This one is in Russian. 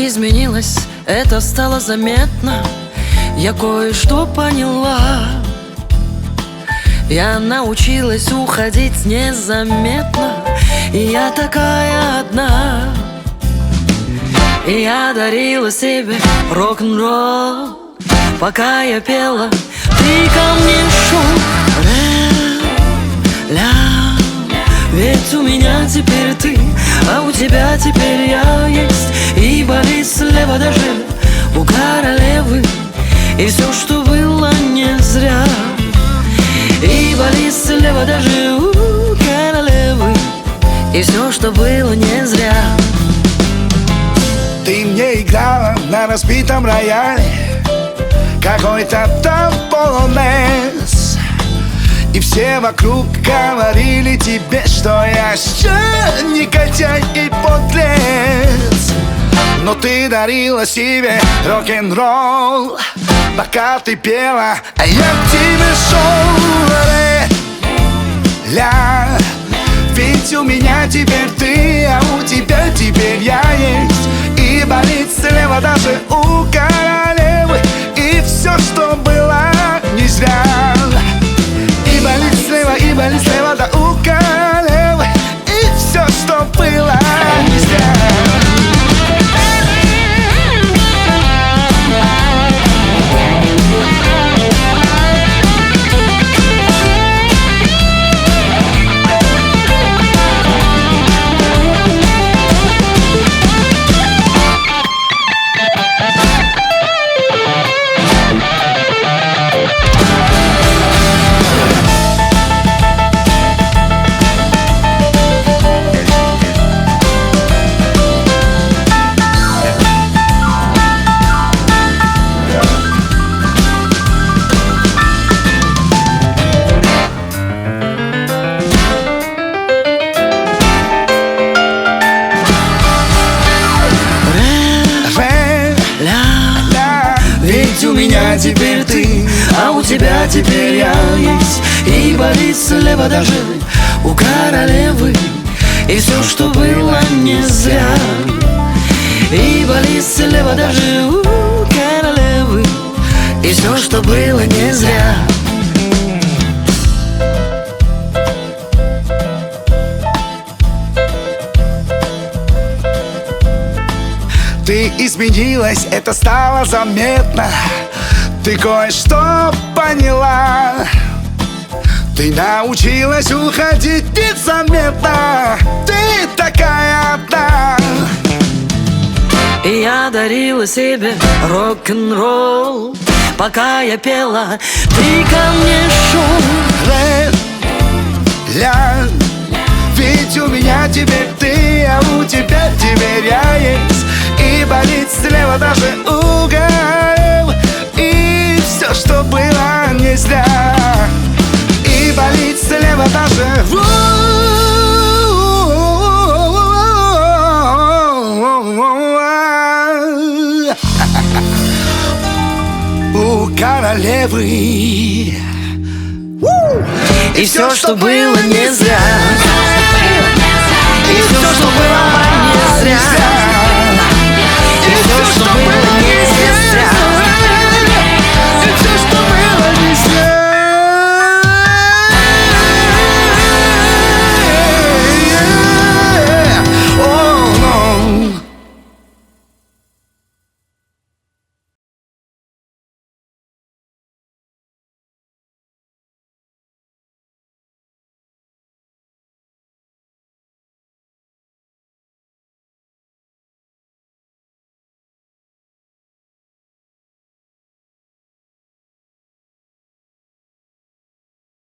изменилась, это стало заметно. Я кое-что поняла. Я научилась уходить незаметно, и я такая одна. И я дарила себе рок-н-ролл, пока я пела, ты ко мне шел. Ведь у меня теперь ты, а у тебя теперь я есть. И болит слева даже у королевы, и все, что было, не зря. И болит слева даже у королевы, и все, что было, не зря. Ты мне играла на разбитом рояле какой-то там полонез, и все вокруг говорили тебе, что я еще негодяй и подлец. Но ты дарила себе рок-н-ролл, пока ты пела, а я к тебе шел. Ведь у меня теперь ты, а у тебя теперь я есть. И болит слева даже у королевы, и все, что было, не зря. И болит слева да у королевы, и все, что было, не зря. Ведь у меня теперь ты, а у тебя теперь я есть. И болит слева даже у королевы, и все, что было, не зря. И болит слева даже у королевы, и все, что было, не зря. Ты изменилась, это стало заметно. Ты кое-что поняла. Ты научилась уходить незаметно. Ты такая одна. И я дарила себе рок-н-ролл, пока я пела, ты ко мне шел. Ведь у меня теперь ты, а у тебя теперь я есть. И болит слева даже у королевы, и все, что было, не зря. И болит слева даже у королевы. И все, что было, не зря. И все, что было, не зря. И все, что было.